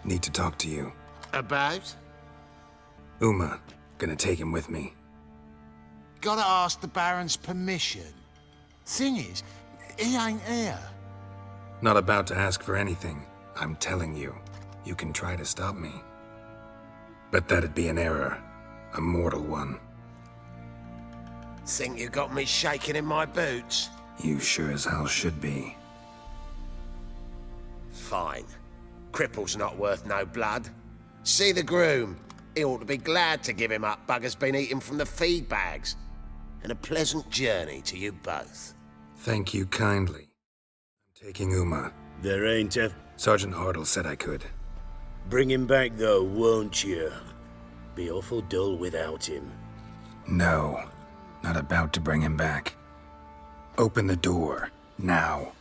Need to talk to you. About? Uma. Gonna take him with me. Gotta ask the Baron's permission. Thing is, he ain't here. Not about to ask for anything. I'm telling you. You can try to stop me. But that'd be an error. A mortal one. Think you got me shaking in my boots? You sure as hell should be. Fine. Cripple's not worth no blood. See the groom. He ought to be glad to give him up. Bugger's been eating from the feed bags. And a pleasant journey to you both. Thank you kindly. I'm taking Uma. There ain't a... Sergeant Hartle said I could. Bring him back though, won't you? Be awful dull without him. No. Not about to bring him back. Open the door. Now.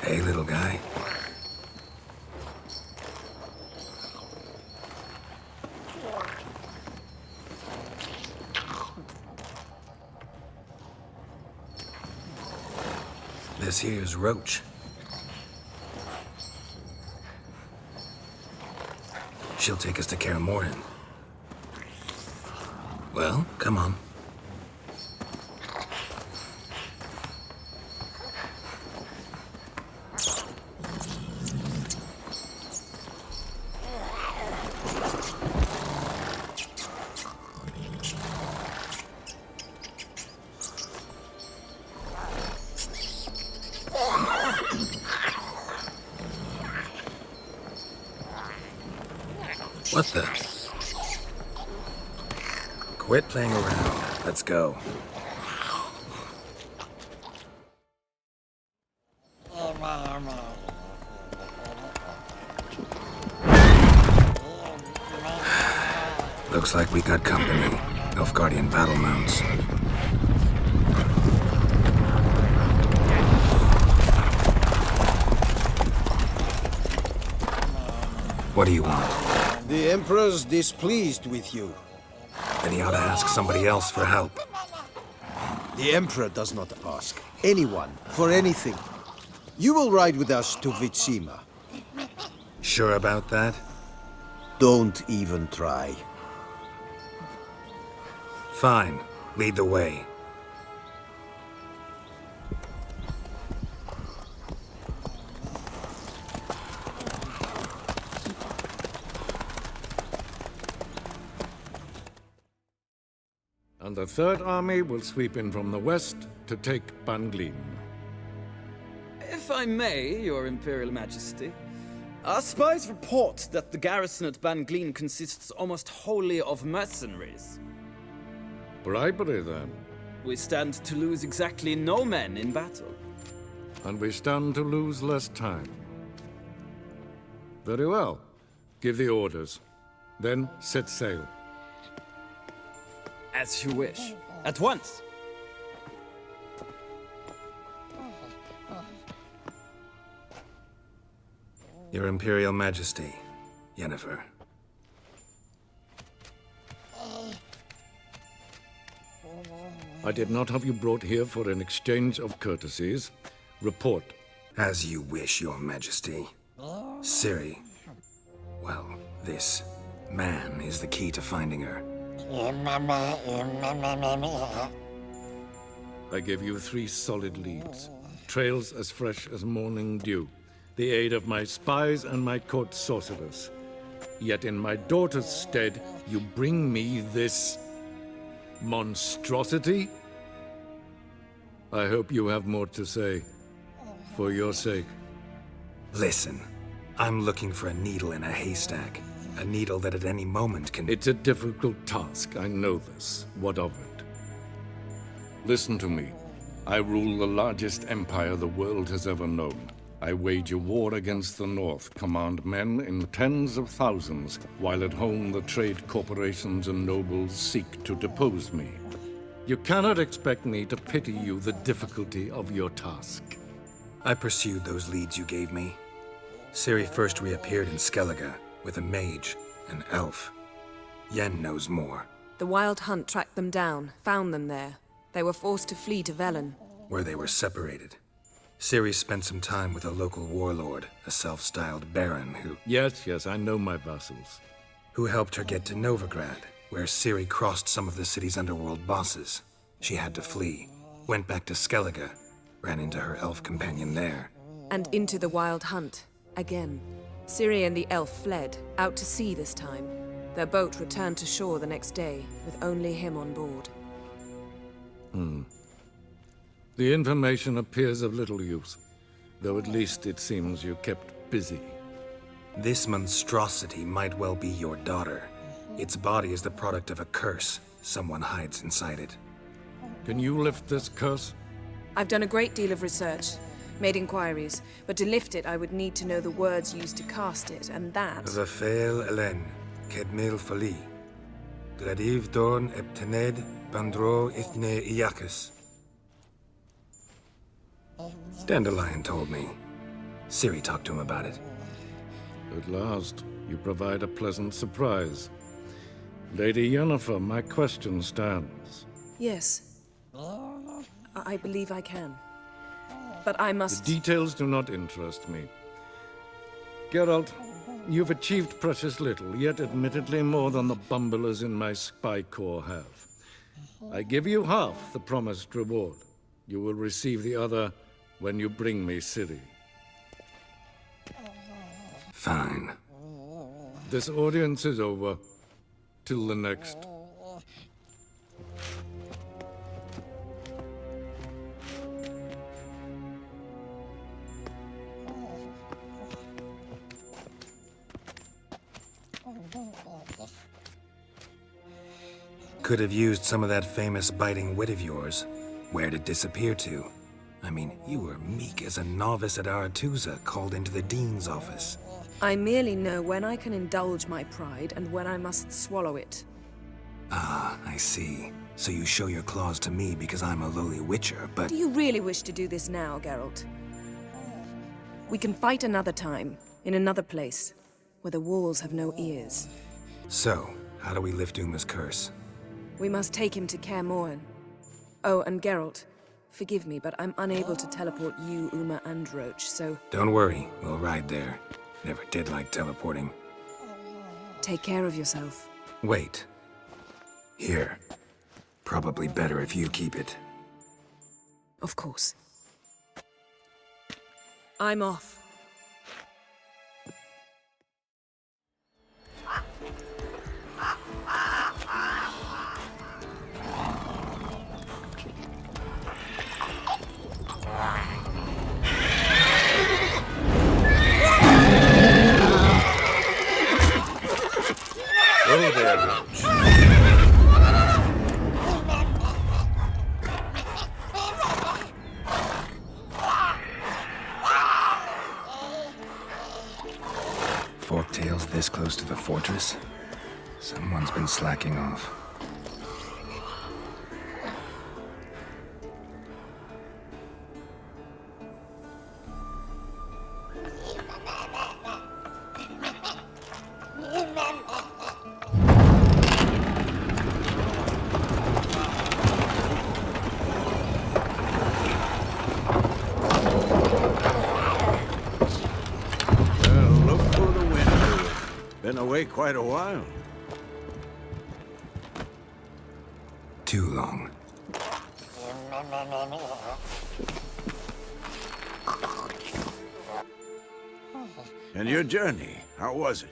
Hey, little guy. This here's Roach. She'll take us to Kaer Morhen. Well, come on. What the? Quit playing around. Let's go. Looks like we got company. Nilfgaardian battle mounts. What do you want? The Emperor's displeased with you. Then he ought to ask somebody else for help. The Emperor does not ask anyone for anything. You will ride with us to Vitsima. Sure about that? Don't even try. Fine. Lead the way. And the Third Army will sweep in from the west to take Banglin. If I may, Your Imperial Majesty, our spies report that the garrison at Banglin consists almost wholly of mercenaries. Bribery, then. We stand to lose exactly no men in battle. And we stand to lose less time. Very well. Give the orders. Then set sail. As you wish. At once! Your Imperial Majesty, Yennefer. I did not have you brought here for an exchange of courtesies. Report. As you wish, Your Majesty. Ciri. Well, this man is the key to finding her. I gave you 3 solid leads. Trails as fresh as morning dew. The aid of my spies and my court sorcerers. Yet in my daughter's stead, you bring me this... monstrosity? I hope you have more to say. For your sake. Listen, I'm looking for a needle in a haystack. A needle that at any moment can... It's a difficult task, I know this. What of it? Listen to me. I rule the largest empire the world has ever known. I wage a war against the North, command men in tens of thousands, while at home the trade corporations and nobles seek to depose me. You cannot expect me to pity you the difficulty of your task. I pursued those leads you gave me. Ciri first reappeared in Skellige with a mage, an elf. Yen knows more. The Wild Hunt tracked them down, found them there. They were forced to flee to Velen. Where they were separated. Ciri spent some time with a local warlord, a self-styled baron Yes, I know my vassals. who helped her get to Novigrad, where Ciri crossed some of the city's underworld bosses. She had to flee, went back to Skellige, ran into her elf companion there. And into the Wild Hunt, again. Ciri and the elf fled, out to sea this time. Their boat returned to shore the next day, with only him on board. The information appears of little use, though at least it seems you kept busy. This monstrosity might well be your daughter. Its body is the product of a curse. Someone hides inside it. Can you lift this curse? I've done a great deal of research, made inquiries, but to lift it I would need to know the words used to cast it, and that... Vafael Elen, Kedmil Fali. Gladiv Dorn Eptened Bandro Ithne Iacus. Dandelion told me. Ciri talked to him about it. At last, you provide a pleasant surprise. Lady Yennefer, my question stands. Yes. I believe I can. But I must... The details do not interest me. Geralt, you've achieved precious little, yet admittedly more than the bumblers in my spy corps have. I give you half the promised reward. You will receive the other when you bring me Ciri. Fine. This audience is over. Till the next. Could have used some of that famous biting wit of yours. Where'd it disappear to? I mean, you were meek as a novice at Aretuza, called into the Dean's office. I merely know when I can indulge my pride and when I must swallow it. Ah, I see. So you show your claws to me because I'm a lowly witcher, but... Do you really wish to do this now, Geralt? We can fight another time, in another place, where the walls have no ears. So, how do we lift Uma's curse? We must take him to Kaer Morhen. Oh, and Geralt, forgive me, but I'm unable to teleport you, Uma, and Roach, so... Don't worry, we'll ride there. Never did like teleporting. Take care of yourself. Wait. Here. Probably better if you keep it. Of course. I'm off. Go there, Roach. Forktails this close to the fortress? Someone's been slacking off. Been away quite a while. Too long. And your journey, how was it?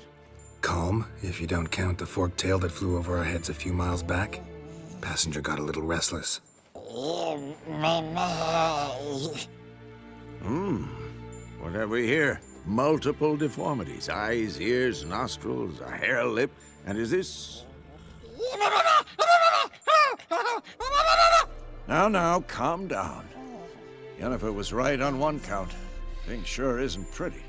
Calm, if you don't count the forktail that flew over our heads a few miles back. Passenger got a little restless. What have we here? Multiple deformities. Eyes, ears, nostrils, a hair lip. And is this... Now, calm down. Yennefer was right on one count. Thing sure isn't pretty.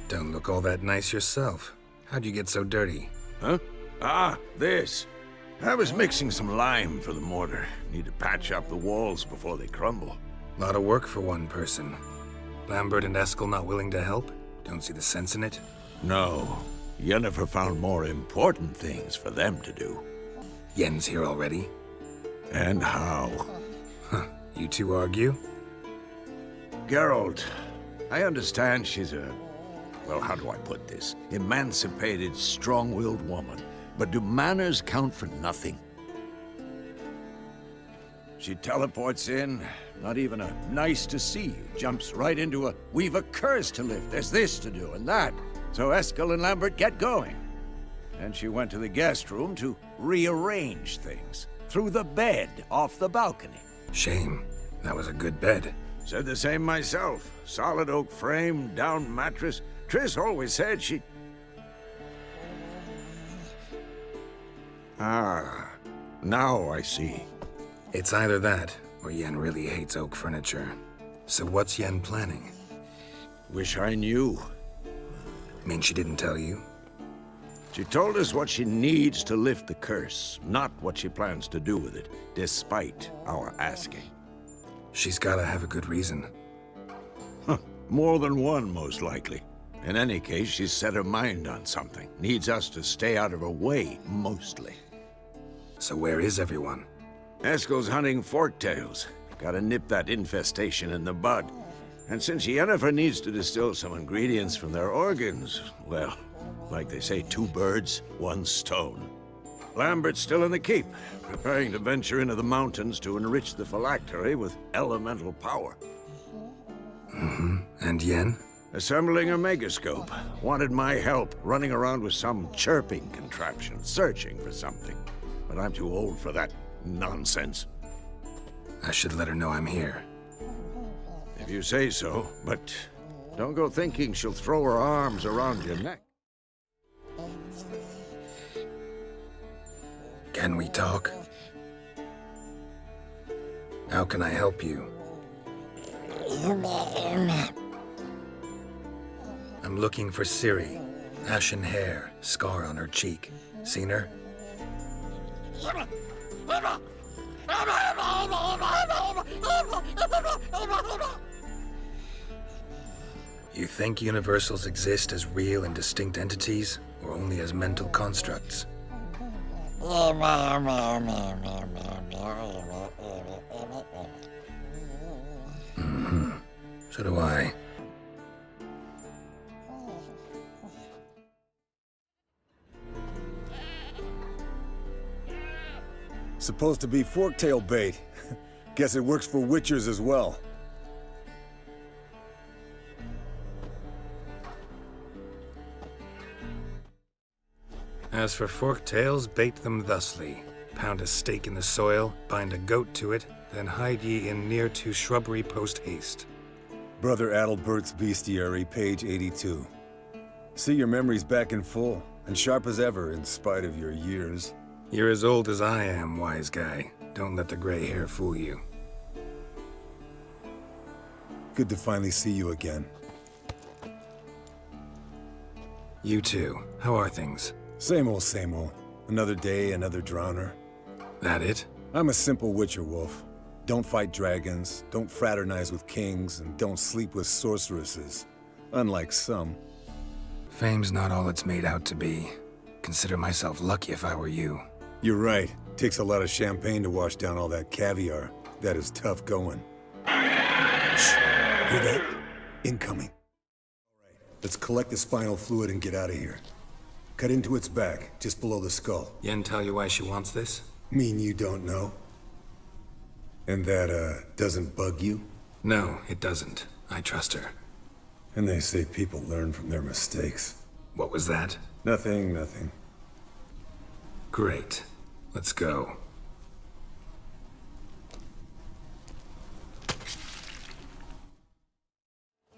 Don't look all that nice yourself. How'd you get so dirty? Huh? Ah, this. I was mixing some lime for the mortar. Need to patch up the walls before they crumble. Lot of work for one person. Lambert and Eskel not willing to help? Don't see the sense in it? No. Yennefer found more important things for them to do. Yen's here already? And how? You two argue? Geralt, I understand she's a... well, how do I put this? Emancipated, strong-willed woman. But do manners count for nothing? She teleports in, not even a nice to see you, jumps right into a we've a curse to lift, there's this to do and that. So Eskel and Lambert get going. And she went to the guest room to rearrange things. Through the bed, off the balcony. Shame. That was a good bed. Said the same myself. Solid oak frame, down mattress. Triss always said she... Ah, now I see. It's either that, or Yen really hates oak furniture. So what's Yen planning? Wish I knew. Mean she didn't tell you? She told us what she needs to lift the curse, not what she plans to do with it, despite our asking. She's gotta have a good reason. More than one, most likely. In any case, she's set her mind on something. Needs us to stay out of her way, mostly. So where is everyone? Eskel's hunting forktails. Gotta nip that infestation in the bud. And since Yennefer needs to distill some ingredients from their organs, well, like they say, 2 birds, 1 stone. Lambert's still in the keep, preparing to venture into the mountains to enrich the phylactery with elemental power. And Yen? Assembling a megascope. Wanted my help running around with some chirping contraption, searching for something. But I'm too old for that nonsense. I should let her know I'm here. If you say so, but don't go thinking she'll throw her arms around your neck. Can we talk? How can I help you? I'm looking for Ciri. Ashen hair, scar on her cheek. Seen her? You think universals exist as real and distinct entities, or only as mental constructs? So do I. Supposed to be forktail bait. Guess it works for witchers as well. As for forktails, bait them thusly. Pound a stake in the soil, bind a goat to it, then hide ye in near to shrubbery post haste. Brother Adalbert's Bestiary, page 82. See, your memory's back in full, and sharp as ever, in spite of your years. You're as old as I am, wise guy. Don't let the gray hair fool you. Good to finally see you again. You too. How are things? Same old, same old. Another day, another drowner. That it? I'm a simple witcher wolf. Don't fight dragons, don't fraternize with kings, and don't sleep with sorceresses. Unlike some. Fame's not all it's made out to be. Consider myself lucky if I were you. You're right. Takes a lot of champagne to wash down all that caviar. That is tough going. Shh. Hear that? Incoming. All right, let's collect the spinal fluid and get out of here. Cut into its back, just below the skull. Yen tell you why she wants this? Mean you don't know? And that, doesn't bug you? No, it doesn't. I trust her. And they say people learn from their mistakes. What was that? Nothing, nothing. Great. Let's go.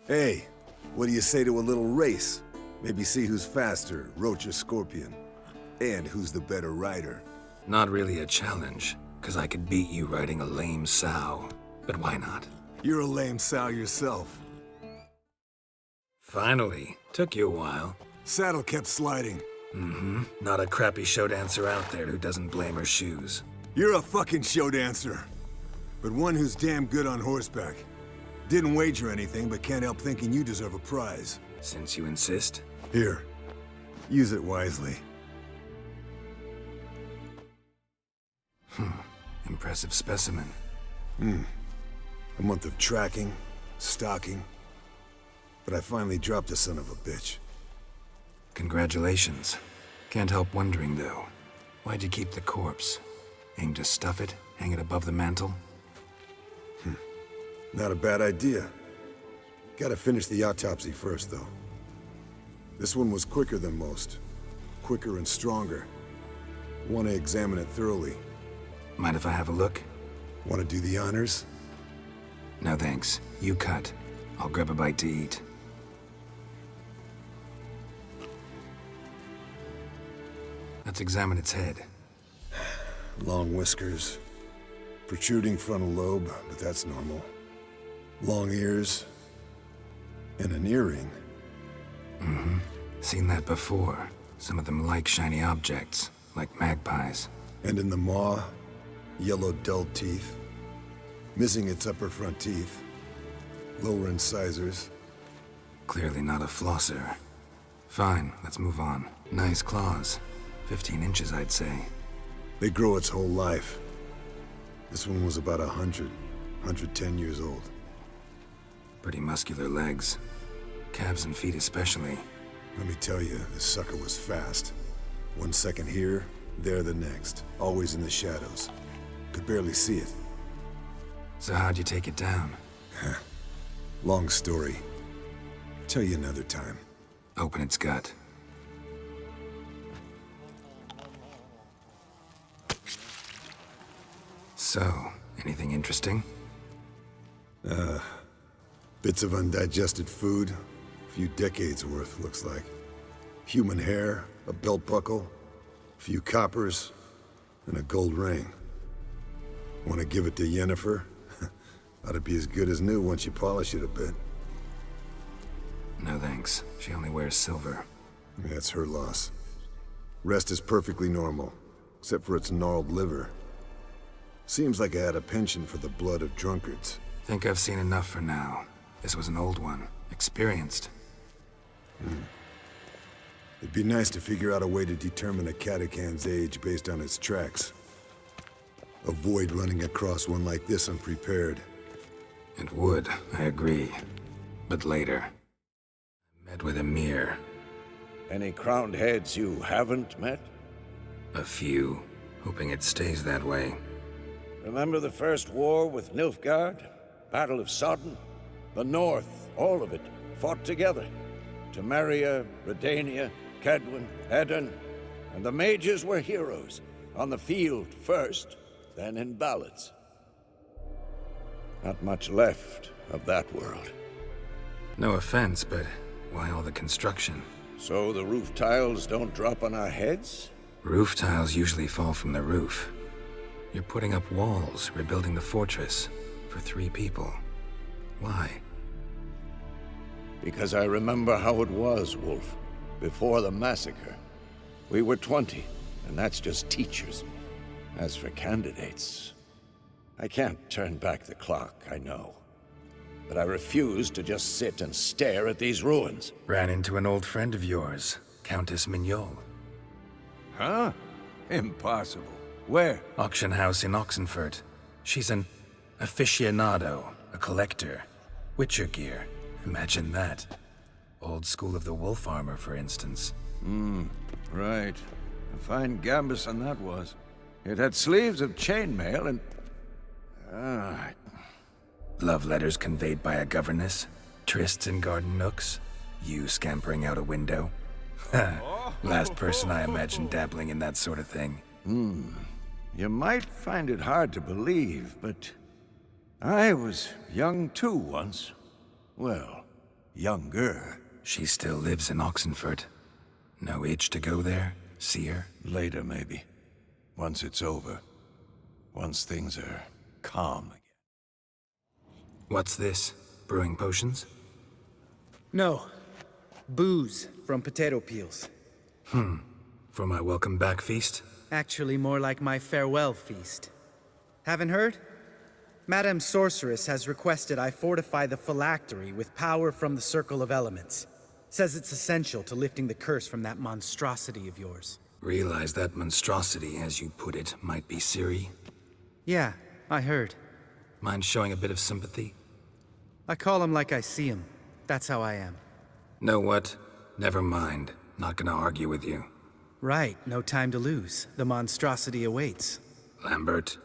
Hey, what do you say to a little race? Maybe see who's faster, Roach or Scorpion. And who's the better rider. Not really a challenge, because I could beat you riding a lame sow. But why not? You're a lame sow yourself. Finally. Took you a while. Saddle kept sliding. Mm-hmm. Not a crappy show dancer out there who doesn't blame her shoes. You're a fucking show dancer. But one who's damn good on horseback. Didn't wager anything, but can't help thinking you deserve a prize. Since you insist. Here. Use it wisely. Impressive specimen. A month of tracking, stalking. But I finally dropped the son of a bitch. Congratulations. Can't help wondering, though. Why'd you keep the corpse? Aim to stuff it? Hang it above the mantle? Not a bad idea. Gotta finish the autopsy first, though. This one was quicker than most. Quicker and stronger. Want to examine it thoroughly. Mind if I have a look? Want to do the honors? No thanks. You cut. I'll grab a bite to eat. Let's examine its head. Long whiskers. Protruding frontal lobe, but that's normal. Long ears. And an earring. Seen that before. Some of them like shiny objects, like magpies. And in the maw, yellow dull teeth. Missing its upper front teeth. Lower incisors. Clearly not a flosser. Fine, let's move on. Nice claws. 15 inches, I'd say. They grow its whole life. This one was about 110 years old. Pretty muscular legs. Calves and feet especially. Let me tell you, this sucker was fast. 1 second here, there the next. Always in the shadows. Could barely see it. So how'd you take it down? Long story. Tell you another time. Open its gut. So, anything interesting? Bits of undigested food. A few decades worth, looks like. Human hair, a belt buckle, a few coppers, and a gold ring. Want to give it to Yennefer? Ought to be as good as new once you polish it a bit. No thanks. She only wears silver. That's her loss. Rest is perfectly normal, except for its gnarled liver. Seems like I had a penchant for the blood of drunkards. Think I've seen enough for now. This was an old one. Experienced. It'd be nice to figure out a way to determine a catacan's age based on its tracks. Avoid running across one like this unprepared. It would, I agree. But later. I met with Emir. Any crowned heads you haven't met? A few. Hoping it stays that way. Remember the first war with Nilfgaard? Battle of Sodden? The North, all of it, fought together. Temeria, Redania, Kedwin, Edirn, and the mages were heroes. On the field first, then in ballads. Not much left of that world. No offense, but why all the construction? So the roof tiles don't drop on our heads? Roof tiles usually fall from the roof. You're putting up walls, rebuilding the fortress. For 3 people. Why? Because I remember how it was, Wolf. Before the massacre. We were 20, and that's just teachers. As for candidates... I can't turn back the clock, I know. But I refuse to just sit and stare at these ruins. Ran into an old friend of yours, Countess Mignol. Huh? Impossible. Where? Auction house in Oxenfurt. She's an aficionado, a collector. Witcher gear. Imagine that. Old school of the wolf armor, for instance. Right. A fine gambeson that was. It had sleeves of chainmail and... Love letters conveyed by a governess. Trysts in garden nooks. You scampering out a window. Last person I imagined dabbling in that sort of thing. You might find it hard to believe, but... I was young too once. Well, younger. She still lives in Oxenfurt. No itch to go there? See her? Later, maybe. Once it's over. Once things are calm again. What's this? Brewing potions? No. Booze from potato peels. For my welcome back feast? Actually, more like my farewell feast. Haven't heard? Madame Sorceress has requested I fortify the phylactery with power from the Circle of Elements. Says it's essential to lifting the curse from that monstrosity of yours. Realize that monstrosity, as you put it, might be Ciri? Yeah, I heard. Mind showing a bit of sympathy? I call him like I see him. That's how I am. Know what? Never mind. Not gonna argue with you. Right, no time to lose. The monstrosity awaits. Lambert.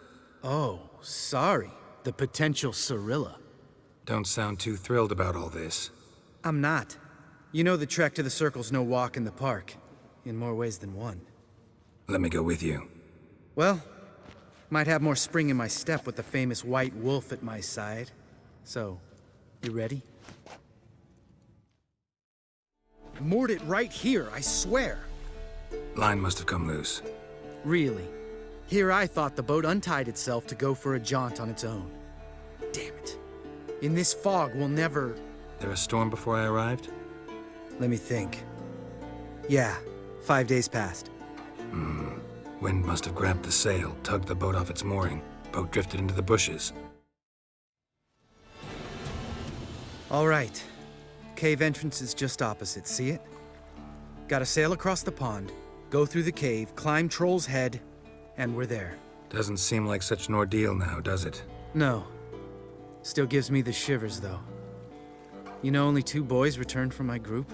Oh, sorry. The potential Cirilla. Don't sound too thrilled about all this. I'm not. You know the trek to the Circle's no walk in the park. In more ways than one. Let me go with you. Well, might have more spring in my step with the famous white wolf at my side. So, you ready? Moored it right here, I swear. Line must have come loose. Really? Here I thought the boat untied itself to go for a jaunt on its own. Damn it. In this fog, we'll never... There a storm before I arrived? Let me think. Yeah, 5 days passed. Wind must have grabbed the sail, tugged the boat off its mooring. Boat drifted into the bushes. All right. Cave entrance is just opposite, see it? Gotta sail across the pond, go through the cave, climb Troll's Head, and we're there. Doesn't seem like such an ordeal now, does it? No. Still gives me the shivers, though. You know only 2 boys returned from my group?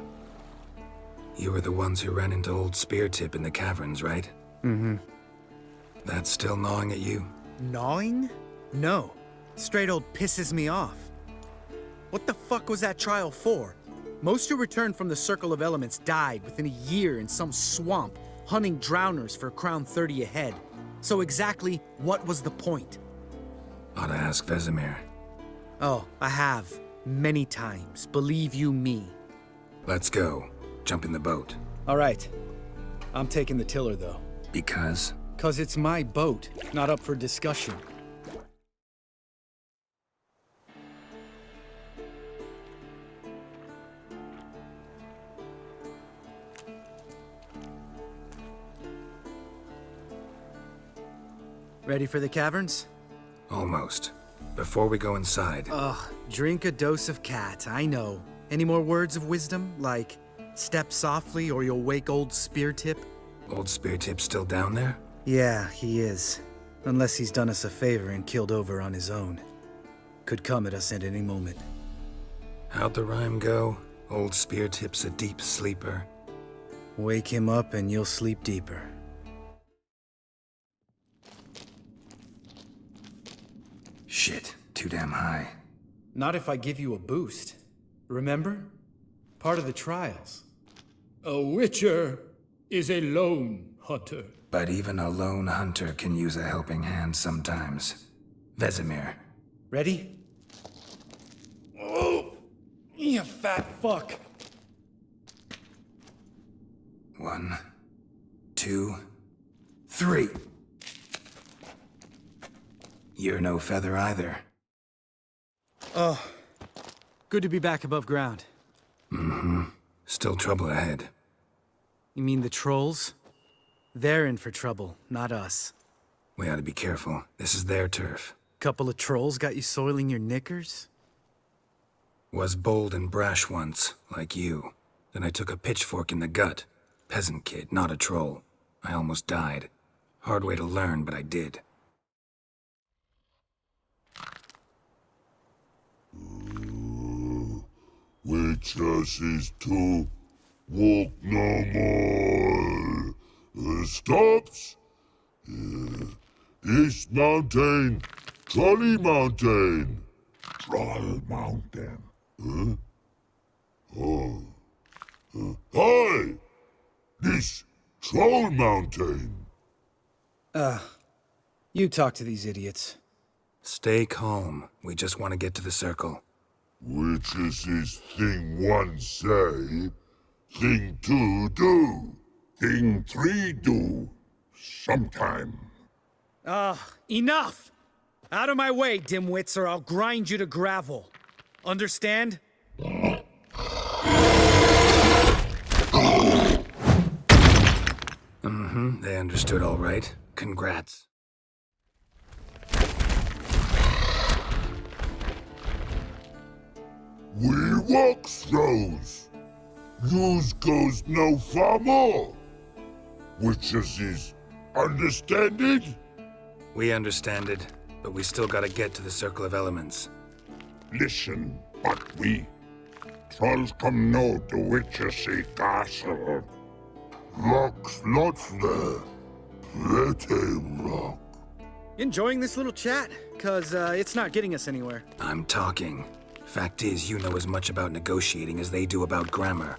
You were the ones who ran into old Spear-Tip in the caverns, right? Mm-hmm. That's still gnawing at you? Gnawing? No. Straight old pisses me off. What the fuck was that trial for? Most who returned from the Circle of Elements died within a year in some swamp, hunting drowners for a crown 30 a head. So exactly what was the point? Ought to ask Vesemir. Oh, I have. Many times. Believe you me. Let's go. Jump in the boat. All right. I'm taking the tiller, though. Because? 'Cause it's my boat, not up for discussion. Ready for the caverns? Almost. Before we go inside... Ugh, drink a dose of cat, I know. Any more words of wisdom, like, step softly or you'll wake old Spear-Tip? Old Spear-Tip's still down there? Yeah, he is. Unless he's done us a favor and killed over on his own. Could come at us at any moment. How'd the rhyme go? Old Spear-Tip's a deep sleeper. Wake him up and you'll sleep deeper. Shit, too damn high. Not if I give you a boost. Remember? Part of the trials. A witcher is a lone hunter. But even a lone hunter can use a helping hand sometimes. Vesemir. Ready? Oh! You fat fuck! 1, 2, 3. You're no feather either. Oh. Good to be back above ground. Mm-hmm. Still trouble ahead. You mean the trolls? They're in for trouble, not us. We ought to be careful. This is their turf. Couple of trolls got you soiling your knickers? Was bold and brash once, like you. Then I took a pitchfork in the gut. Peasant kid, not a troll. I almost died. Hard way to learn, but I did. Witches is to walk no more. Stops. East Mountain, Trolley Mountain. Troll Mountain. Huh? Oh. Hi! This Troll Mountain. You talk to these idiots. Stay calm. We just want to get to the circle. Witches is thing 1 say, thing 2 do, thing 3 do, sometime. Enough! Out of my way, dimwits, or I'll grind you to gravel. Understand? Mm-hmm, they understood all right. Congrats. We walk throws. Yous goes no far more. Witches is understand it? We understand it. but we still gotta get to the Circle of Elements. Listen, but we trolls come no to Witchersea Castle. Rock's lots there. Pretty rock. Enjoying this little chat? Cause it's not getting us anywhere. I'm talking. Fact is, you know as much about negotiating as they do about grammar.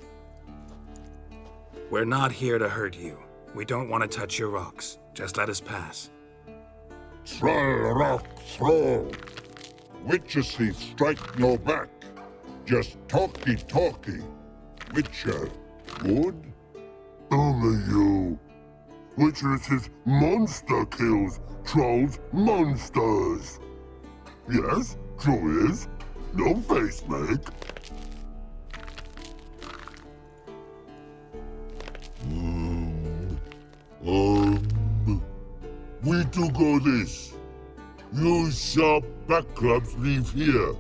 We're not here to hurt you. We don't want to touch your rocks. Just let us pass. Troll rock throw. Witchersea strike no back. Just talky. Witcher, good? Only you. Witchers's monster kills trolls monsters. Yes, true is. No face make. We do go this. Use sharp back clubs leave here.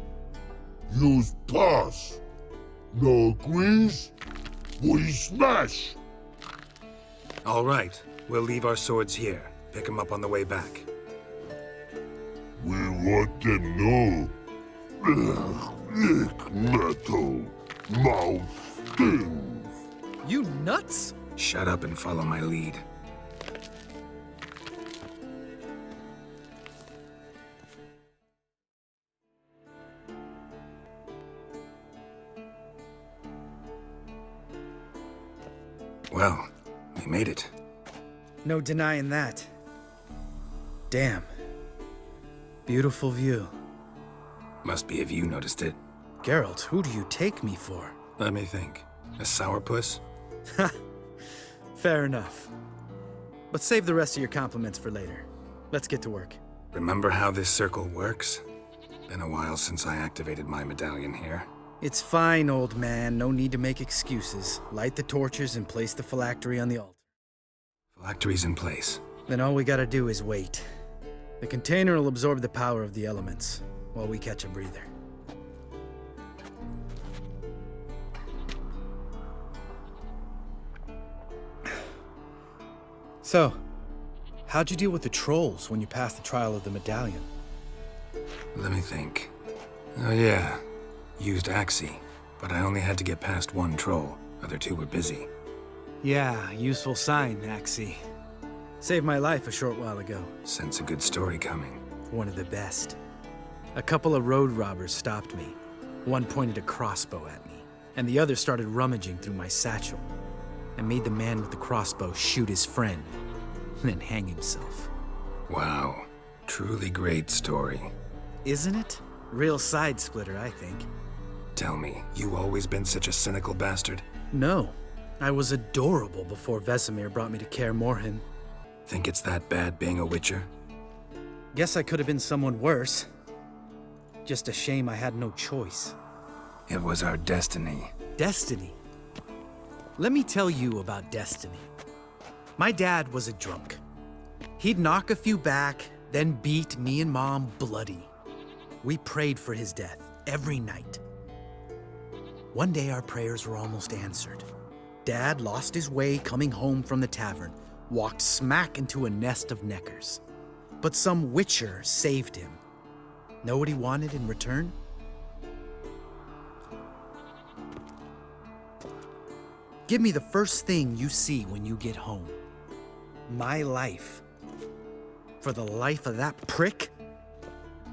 Use pass. No agrees? We smash. All right. We'll leave our swords here. Pick them up on the way back. We want them know. Lick metal. Mouth stings. You nuts? Shut up and follow my lead. Well, we made it. No denying that. Damn. Beautiful view. Must be if you noticed it. Geralt, who do you take me for? Let me think. A sourpuss? Ha! Fair enough. But save the rest of your compliments for later. Let's get to work. Remember how this circle works? Been a while since I activated my medallion here. It's fine, old man. No need to make excuses. Light the torches and place the phylactery on the altar. Phylactery's in place. Then all we gotta do is wait. The container will absorb the power of the elements, while we catch a breather. So, how'd you deal with the trolls when you passed the trial of the medallion? Let me think. Oh yeah, used Axii, but I only had to get past one troll. Other two were busy. Yeah, useful sign, Axii. Saved my life a short while ago. Sense a good story coming. One of the best. A couple of road robbers stopped me. One pointed a crossbow at me, and the other started rummaging through my satchel. I made the man with the crossbow shoot his friend, and then hang himself. Wow, truly great story. Isn't it? Real side splitter, I think. Tell me, you always been such a cynical bastard? No. I was adorable before Vesemir brought me to Kaer Morhen. Think it's that bad being a Witcher? Guess I could have been someone worse. Just a shame I had no choice. It was our destiny. Destiny? Let me tell you about destiny. My dad was a drunk. He'd knock a few back, then beat me and Mom bloody. We prayed for his death every night. One day our prayers were almost answered. Dad lost his way coming home from the tavern, walked smack into a nest of neckers. But some Witcher saved him. Know what he wanted in return? Give me the first thing you see when you get home. My life. For the life of that prick?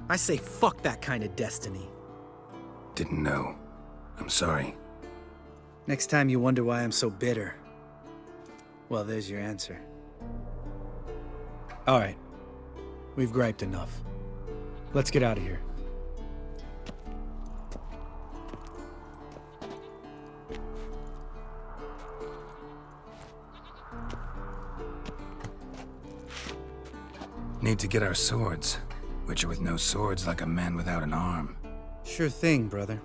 I say fuck that kind of destiny. Didn't know. I'm sorry. Next time you wonder why I'm so bitter, well, there's your answer. All right. We've griped enough. Let's get out of here. Need to get our swords. Witcher with no swords like a man without an arm. Sure thing, brother.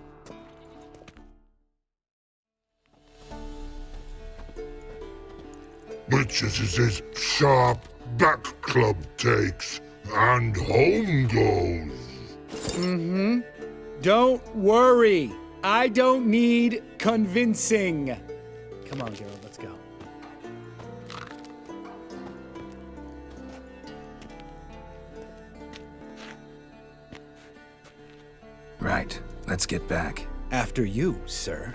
Witches is his sharp back club takes, and home goes. Don't worry. I don't need convincing. Come on, Geralt, let's go. Right. Let's get back. After you, sir.